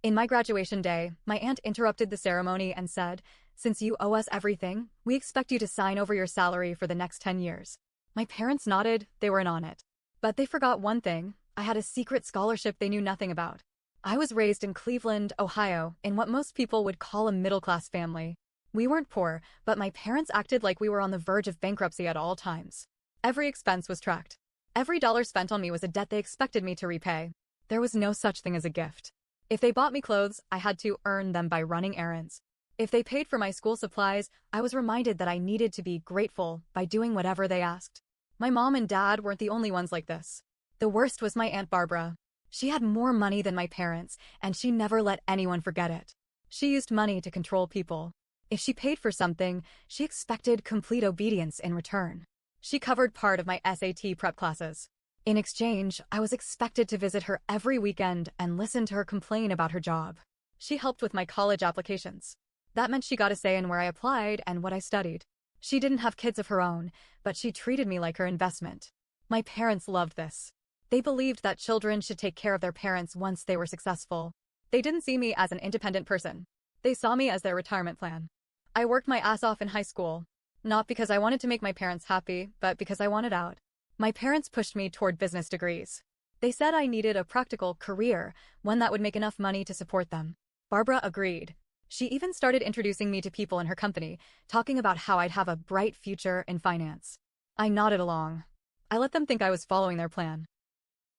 In my graduation day, my aunt interrupted the ceremony and said, "Since you owe us everything, we expect you to sign over your salary for the next 10 years. My parents nodded, they were in on it. But they forgot one thing: I had a secret scholarship they knew nothing about. I was raised in Cleveland, Ohio, in what most people would call a middle-class family. We weren't poor, but my parents acted like we were on the verge of bankruptcy at all times. Every expense was tracked. Every dollar spent on me was a debt they expected me to repay. There was no such thing as a gift. If they bought me clothes, I had to earn them by running errands. If they paid for my school supplies, I was reminded that I needed to be grateful by doing whatever they asked. My mom and dad weren't the only ones like this. The worst was my Aunt Barbara. She had more money than my parents, and she never let anyone forget it. She used money to control people. If she paid for something, she expected complete obedience in return. She covered part of my SAT prep classes. In exchange, I was expected to visit her every weekend and listen to her complain about her job. She helped with my college applications. That meant she got a say in where I applied and what I studied. She didn't have kids of her own, but she treated me like her investment. My parents loved this. They believed that children should take care of their parents once they were successful. They didn't see me as an independent person. They saw me as their retirement plan. I worked my ass off in high school. Not because I wanted to make my parents happy, but because I wanted out. My parents pushed me toward business degrees. They said I needed a practical career, one that would make enough money to support them. Barbara agreed. She even started introducing me to people in her company, talking about how I'd have a bright future in finance. I nodded along. I let them think I was following their plan.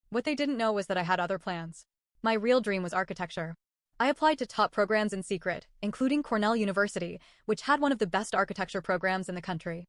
What they didn't know was that I had other plans. My real dream was architecture. I applied to top programs in secret, including Cornell University, which had one of the best architecture programs in the country.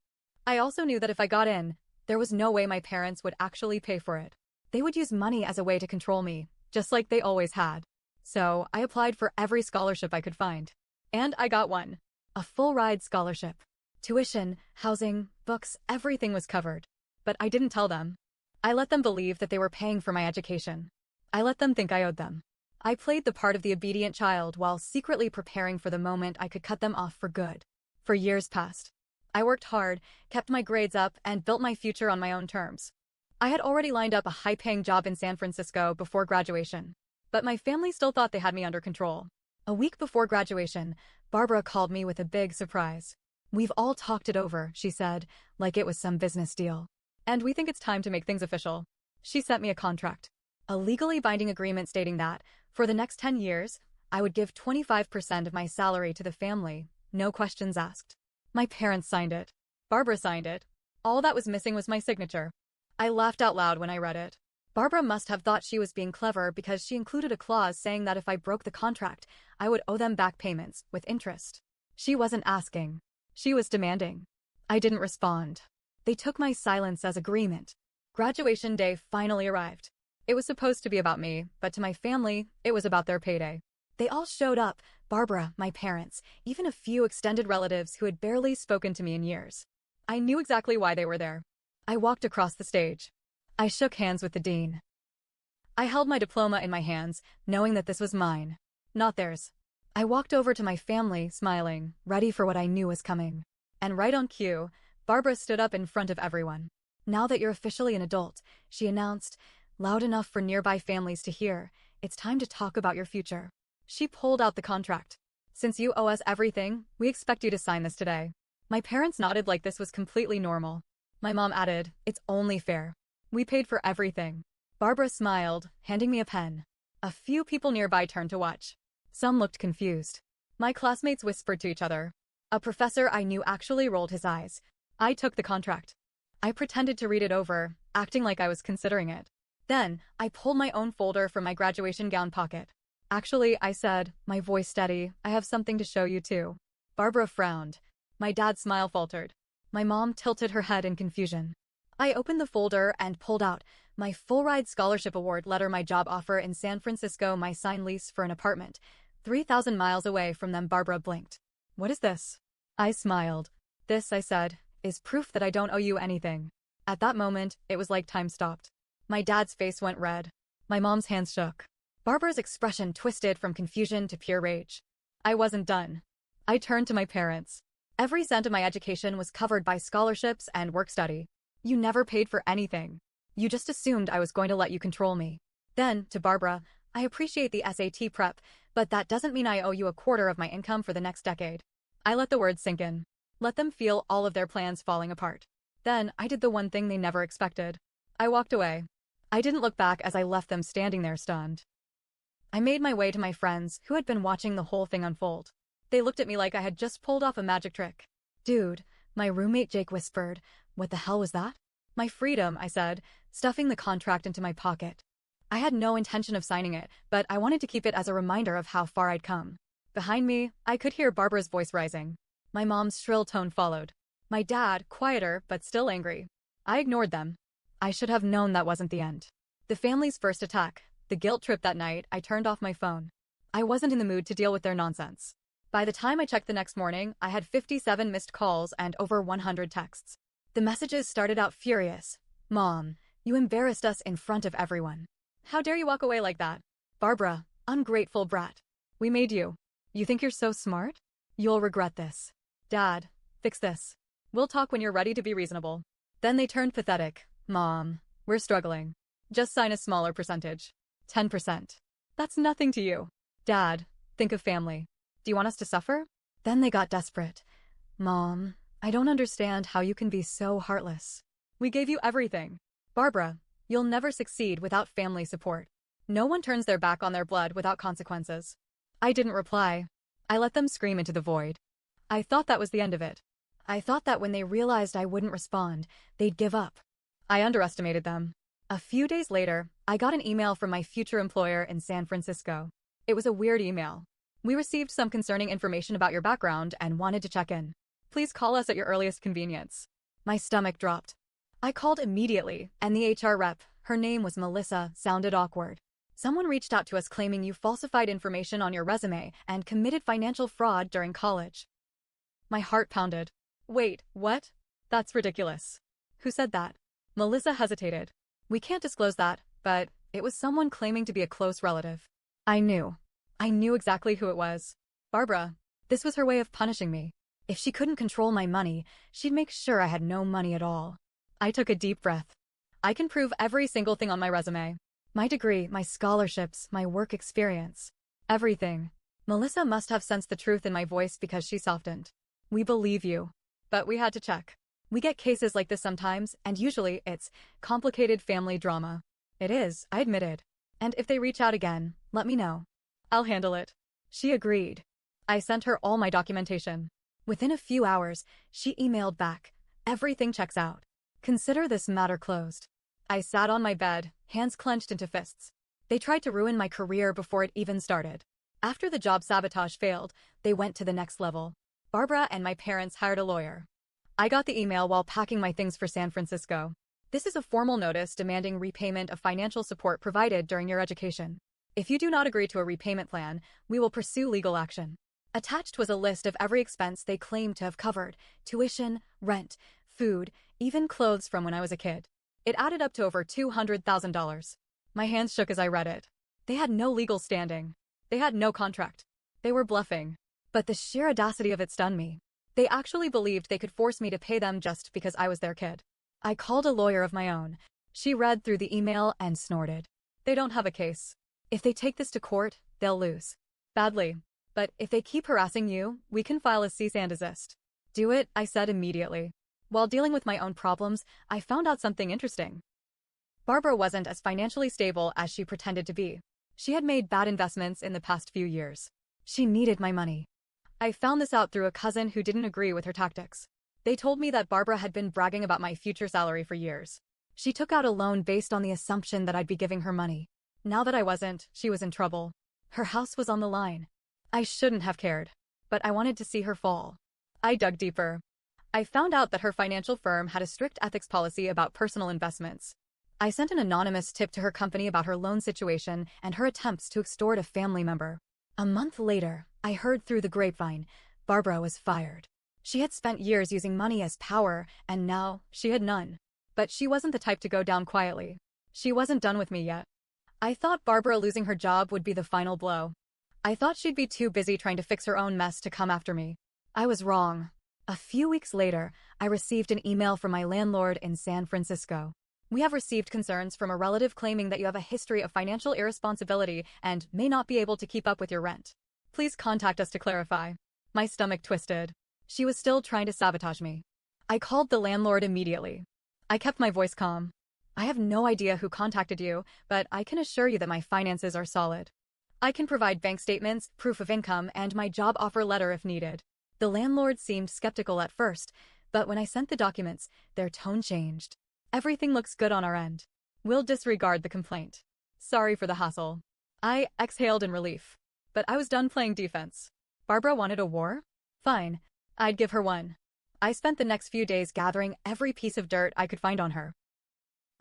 I also knew that if I got in, there was no way my parents would actually pay for it. They would use money as a way to control me, just like they always had. So I applied for every scholarship I could find. And I got one. A full-ride scholarship. Tuition, housing, books, everything was covered. But I didn't tell them. I let them believe that they were paying for my education. I let them think I owed them. I played the part of the obedient child while secretly preparing for the moment I could cut them off for good. For years past, I worked hard, kept my grades up, and built my future on my own terms. I had already lined up a high-paying job in San Francisco before graduation. But my family still thought they had me under control. A week before graduation, Barbara called me with a big surprise. "We've all talked it over," she said, like it was some business deal. "And we think it's time to make things official." She sent me a contract. A legally binding agreement stating that, for the next 10 years, I would give 25% of my salary to the family, no questions asked. My parents signed it. Barbara signed it. All that was missing was my signature. I laughed out loud when I read it. Barbara must have thought she was being clever because she included a clause saying that if I broke the contract, I would owe them back payments, with interest. She wasn't asking. She was demanding. I didn't respond. They took my silence as agreement. Graduation day finally arrived. It was supposed to be about me, but to my family, it was about their payday. They all showed up: Barbara, my parents, even a few extended relatives who had barely spoken to me in years. I knew exactly why they were there. I walked across the stage. I shook hands with the dean. I held my diploma in my hands, knowing that this was mine, not theirs. I walked over to my family, smiling, ready for what I knew was coming. And right on cue, Barbara stood up in front of everyone. "Now that you're officially an adult," she announced, loud enough for nearby families to hear, "it's time to talk about your future." She pulled out the contract. "Since you owe us everything, we expect you to sign this today." My parents nodded like this was completely normal. My mom added, "It's only fair. We paid for everything." Barbara smiled, handing me a pen. A few people nearby turned to watch. Some looked confused. My classmates whispered to each other. A professor I knew actually rolled his eyes. I took the contract. I pretended to read it over, acting like I was considering it. Then, I pulled my own folder from my graduation gown pocket. "Actually," I said, my voice steady, "I have something to show you too." Barbara frowned. My dad's smile faltered. My mom tilted her head in confusion. I opened the folder and pulled out my full-ride scholarship award letter, my job offer in San Francisco, my signed lease for an apartment 3,000 miles away from them. Barbara blinked. "What is this?" I smiled. "This," I said, "is proof that I don't owe you anything." At that moment, it was like time stopped. My dad's face went red. My mom's hands shook. Barbara's expression twisted from confusion to pure rage. I wasn't done. I turned to my parents. "Every cent of my education was covered by scholarships and work study. You never paid for anything. You just assumed I was going to let you control me." Then, to Barbara, "I appreciate the SAT prep, But that doesn't mean I owe you a quarter of my income for the next decade. I let the words sink in. Let them feel all of their plans falling apart. Then, I did the one thing they never expected. I walked away. I didn't look back as I left them standing there stunned. I made my way to my friends, who had been watching the whole thing unfold. They looked at me like I had just pulled off a magic trick. Dude, my roommate Jake whispered, what the hell was that? My freedom, I said, stuffing the contract into my pocket. I had no intention of signing it, but I wanted to keep it as a reminder of how far I'd come. Behind me, I could hear Barbara's voice rising. My mom's shrill tone followed. My dad, quieter but still angry. I ignored them. I should have known that wasn't the end. The family's first attack, the guilt trip that night, I turned off my phone. I wasn't in the mood to deal with their nonsense. By the time I checked the next morning, I had 57 missed calls and over 100 texts. The messages started out furious. Mom, you embarrassed us in front of everyone. How dare you walk away like that? Barbara, ungrateful brat. We made you. You think you're so smart? You'll regret this. Dad, fix this. We'll talk when you're ready to be reasonable. Then they turned pathetic. Mom, we're struggling. Just sign a smaller percentage. 10%. That's nothing to you. Dad, think of family. Do you want us to suffer? Then they got desperate. Mom, I don't understand how you can be so heartless. We gave you everything. Barbara, you'll never succeed without family support. No one turns their back on their blood without consequences. I didn't reply. I let them scream into the void. I thought that was the end of it. I thought that when they realized I wouldn't respond, they'd give up. I underestimated them. A few days later, I got an email from my future employer in San Francisco. It was a weird email. We received some concerning information about your background and wanted to check in. Please call us at your earliest convenience. My stomach dropped. I called immediately, and the HR rep, her name was Melissa, sounded awkward. Someone reached out to us claiming you falsified information on your resume and committed financial fraud during college. My heart pounded. Wait, what? That's ridiculous. Who said that? Melissa hesitated. We can't disclose that, but it was someone claiming to be a close relative. I knew. I knew exactly who it was. Barbara. This was her way of punishing me. If she couldn't control my money, she'd make sure I had no money at all. I took a deep breath. I can prove every single thing on my resume. My degree, my scholarships, my work experience. Everything. Melissa must have sensed the truth in my voice because she softened. We believe you. But we had to check. We get cases like this sometimes, and usually it's complicated family drama. It is, I admitted. And if they reach out again, let me know. I'll handle it. She agreed. I sent her all my documentation. Within a few hours, she emailed back. Everything checks out. Consider this matter closed. I sat on my bed, hands clenched into fists. They tried to ruin my career before it even started. After the job sabotage failed, they went to the next level. Barbara and my parents hired a lawyer. I got the email while packing my things for San Francisco. This is a formal notice demanding repayment of financial support provided during your education. If you do not agree to a repayment plan, we will pursue legal action. Attached was a list of every expense they claimed to have covered: tuition, rent, food, even clothes from when I was a kid. It added up to over $200,000. My hands shook as I read it. They had no legal standing. They had no contract. They were bluffing. But the sheer audacity of it stunned me. They actually believed they could force me to pay them just because I was their kid. I called a lawyer of my own. She read through the email and snorted. They don't have a case. If they take this to court, they'll lose. Badly. But if they keep harassing you, we can file a cease and desist. Do it, I said immediately. While dealing with my own problems, I found out something interesting. Barbara wasn't as financially stable as she pretended to be. She had made bad investments in the past few years. She needed my money. I found this out through a cousin who didn't agree with her tactics. They told me that Barbara had been bragging about my future salary for years. She took out a loan based on the assumption that I'd be giving her money. Now that I wasn't, she was in trouble. Her house was on the line. I shouldn't have cared. But I wanted to see her fall. I dug deeper. I found out that her financial firm had a strict ethics policy about personal investments. I sent an anonymous tip to her company about her loan situation and her attempts to extort a family member. A month later, I heard through the grapevine, Barbara was fired. She had spent years using money as power, and now she had none. But she wasn't the type to go down quietly. She wasn't done with me yet. I thought Barbara losing her job would be the final blow. I thought she'd be too busy trying to fix her own mess to come after me. I was wrong. A few weeks later, I received an email from my landlord in San Francisco. We have received concerns from a relative claiming that you have a history of financial irresponsibility and may not be able to keep up with your rent. Please contact us to clarify. My stomach twisted. She was still trying to sabotage me. I called the landlord immediately. I kept my voice calm. I have no idea who contacted you, but I can assure you that my finances are solid. I can provide bank statements, proof of income, and my job offer letter if needed. The landlord seemed skeptical at first, but when I sent the documents, their tone changed. Everything looks good on our end. We'll disregard the complaint. Sorry for the hassle. I exhaled in relief. But I was done playing defense. Barbara wanted a war? Fine. I'd give her one. I spent the next few days gathering every piece of dirt I could find on her.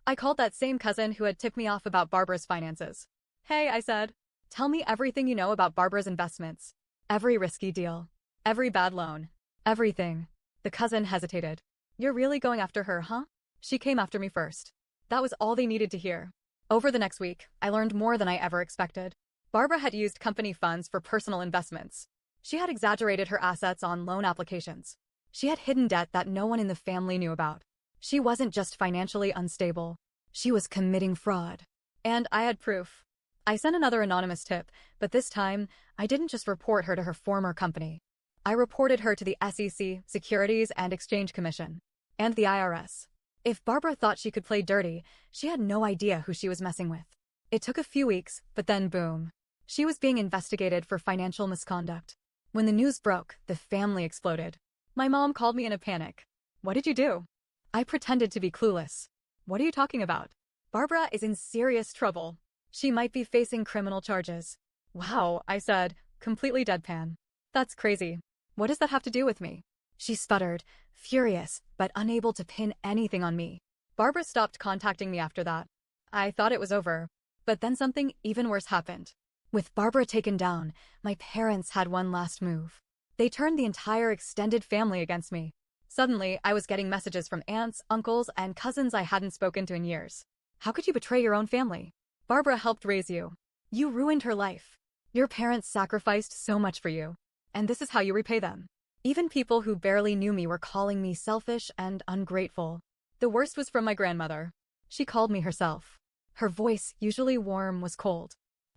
I called that same cousin who had tipped me off about Barbara's finances. Hey, I said. Tell me everything you know about Barbara's investments. Every risky deal. Every bad loan. Everything. The cousin hesitated. You're really going after her, huh? She came after me first. That was all they needed to hear. Over the next week, I learned more than I ever expected. Barbara had used company funds for personal investments. She had exaggerated her assets on loan applications. She had hidden debt that no one in the family knew about. She wasn't just financially unstable. She was committing fraud. And I had proof. I sent another anonymous tip, but this time, I didn't just report her to her former company. I reported her to the SEC, Securities and Exchange Commission, and the IRS. If Barbara thought she could play dirty, she had no idea who she was messing with. It took a few weeks, but then boom. She was being investigated for financial misconduct. When the news broke, the family exploded. My mom called me in a panic. What did you do? I pretended to be clueless. What are you talking about? Barbara is in serious trouble. She might be facing criminal charges. Wow, I said, completely deadpan. That's crazy. What does that have to do with me? She sputtered, furious, but unable to pin anything on me. Barbara stopped contacting me after that. I thought it was over. But then something even worse happened. With Barbara taken down, my parents had one last move. They turned the entire extended family against me. Suddenly, I was getting messages from aunts, uncles, and cousins I hadn't spoken to in years. How could you betray your own family? Barbara helped raise you. You ruined her life. Your parents sacrificed so much for you. And this is how you repay them. Even people who barely knew me were calling me selfish and ungrateful. The worst was from my grandmother. She called me herself. Her voice, usually warm, was cold.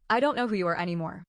I don't know who you are anymore.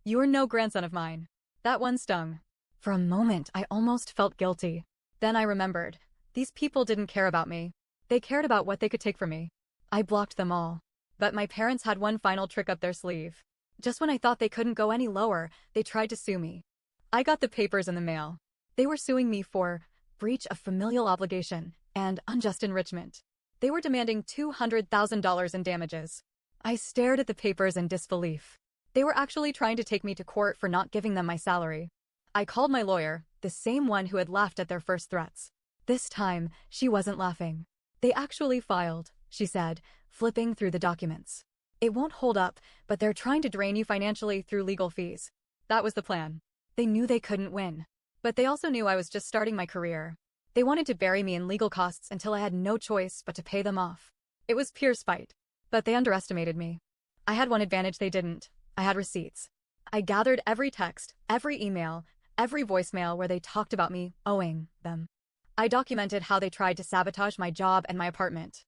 You are no grandson of mine. That one stung. For a moment, I almost felt guilty. Then I remembered. These people didn't care about me. They cared about what they could take from me. I blocked them all. But my parents had one final trick up their sleeve. Just when I thought they couldn't go any lower, they tried to sue me. I got the papers in the mail. They were suing me for breach of familial obligation and unjust enrichment. They were demanding $200,000 in damages. I stared at the papers in disbelief. They were actually trying to take me to court for not giving them my salary. I called my lawyer, the same one who had laughed at their first threats. This time, she wasn't laughing. They actually filed, she said, flipping through the documents. It won't hold up, but they're trying to drain you financially through legal fees. That was the plan. They knew they couldn't win. But they also knew I was just starting my career. They wanted to bury me in legal costs until I had no choice but to pay them off. It was pure spite. But they underestimated me. I had one advantage they didn't. I had receipts. I gathered every text, every email, every voicemail where they talked about me owing them. I documented how they tried to sabotage my job and my apartment.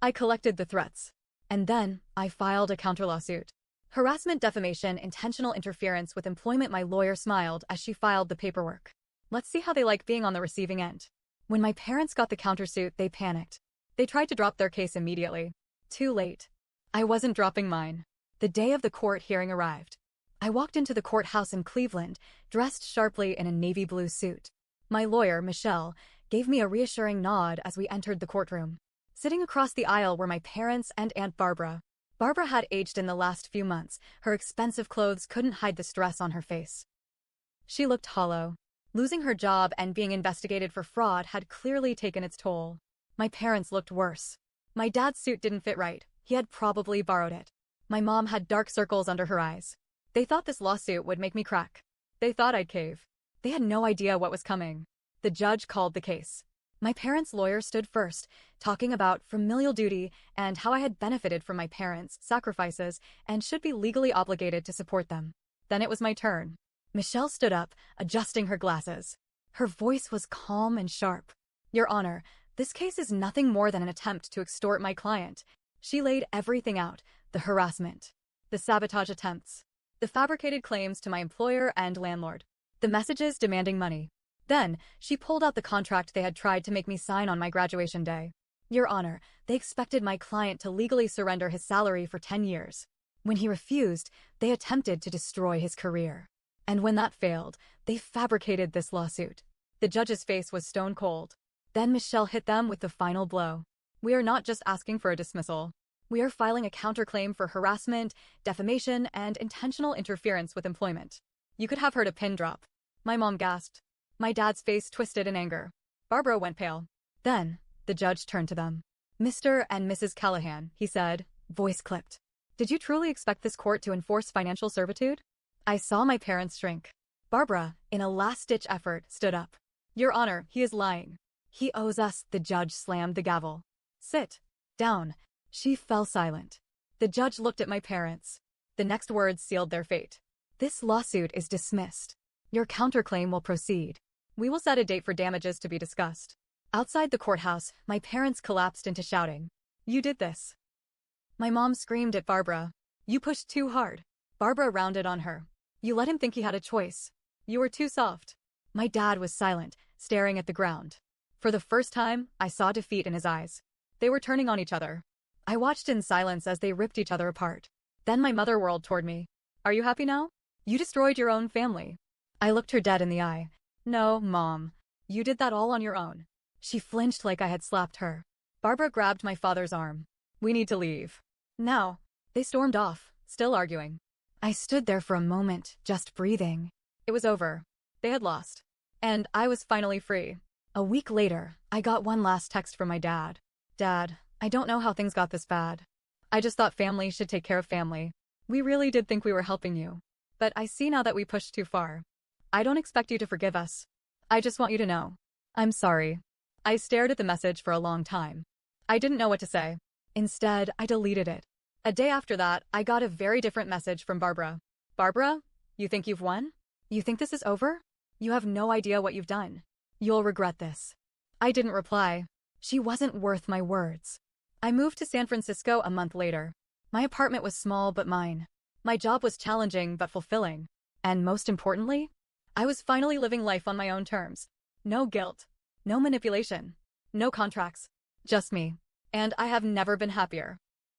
I collected the threats. And then, I filed a counterlawsuit. Harassment, defamation, intentional interference with employment. My lawyer smiled as she filed the paperwork. Let's see how they like being on the receiving end. When my parents got the countersuit, they panicked. They tried to drop their case immediately. Too late. I wasn't dropping mine. The day of the court hearing arrived. I walked into the courthouse in Cleveland, dressed sharply in a navy blue suit. My lawyer, Michelle, gave me a reassuring nod as we entered the courtroom. Sitting across the aisle were my parents and Aunt Barbara. Barbara had aged in the last few months. Her expensive clothes couldn't hide the stress on her face. She looked hollow. Losing her job and being investigated for fraud had clearly taken its toll. My parents looked worse. My dad's suit didn't fit right. He had probably borrowed it. My mom had dark circles under her eyes. They thought this lawsuit would make me crack. They thought I'd cave. They had no idea what was coming. The judge called the case. My parents' lawyer stood first, talking about familial duty and how I had benefited from my parents' sacrifices and should be legally obligated to support them. Then it was my turn. Michelle stood up, adjusting her glasses. Her voice was calm and sharp. Your Honor, This case is nothing more than an attempt to extort my client. She laid everything out: the harassment, the sabotage attempts, the fabricated claims to my employer and landlord, the messages demanding money. Then, she pulled out the contract they had tried to make me sign on my graduation day. Your Honor, they expected my client to legally surrender his salary for 10 years. When he refused, they attempted to destroy his career. And when that failed, they fabricated this lawsuit. The judge's face was stone cold. Then Michelle hit them with the final blow. We are not just asking for a dismissal. We are filing a counterclaim for harassment, defamation, and intentional interference with employment. You could have heard a pin drop. My mom gasped. My dad's face twisted in anger. Barbara went pale. Then, the judge turned to them. Mr. and Mrs. Callahan, he said, voice clipped. Did you truly expect this court to enforce financial servitude? I saw my parents shrink. Barbara, in a last-ditch effort, stood up. Your Honor, he is lying. He owes us. The judge slammed the gavel. Sit down. She fell silent. The judge looked at my parents. The next words sealed their fate. This lawsuit is dismissed. Your counterclaim will proceed. We will set a date for damages to be discussed. Outside the courthouse, my parents collapsed into shouting. You did this. My mom screamed at Barbara. You pushed too hard. Barbara rounded on her. You let him think he had a choice. You were too soft. My dad was silent, staring at the ground. For the first time, I saw defeat in his eyes. They were turning on each other. I watched in silence as they ripped each other apart. Then my mother whirled toward me. Are you happy now? You destroyed your own family. I looked her dead in the eye. No, Mom. You did that all on your own. She flinched like I had slapped her. Barbara grabbed my father's arm. We need to leave. Now. They stormed off, still arguing. I stood there for a moment, just breathing. It was over. They had lost. And I was finally free. A week later, I got one last text from my dad. Dad, I don't know how things got this bad. I just thought family should take care of family. We really did think we were helping you. But I see now that we pushed too far. I don't expect you to forgive us. I just want you to know. I'm sorry. I stared at the message for a long time. I didn't know what to say. Instead, I deleted it. A day after that, I got a very different message from Barbara. Barbara, you think you've won? You think this is over? You have no idea what you've done. You'll regret this. I didn't reply. She wasn't worth my words. I moved to San Francisco a month later. My apartment was small but mine. My job was challenging but fulfilling. And most importantly, I was finally living life on my own terms. No guilt. No manipulation. No contracts. Just me. And I have never been happier.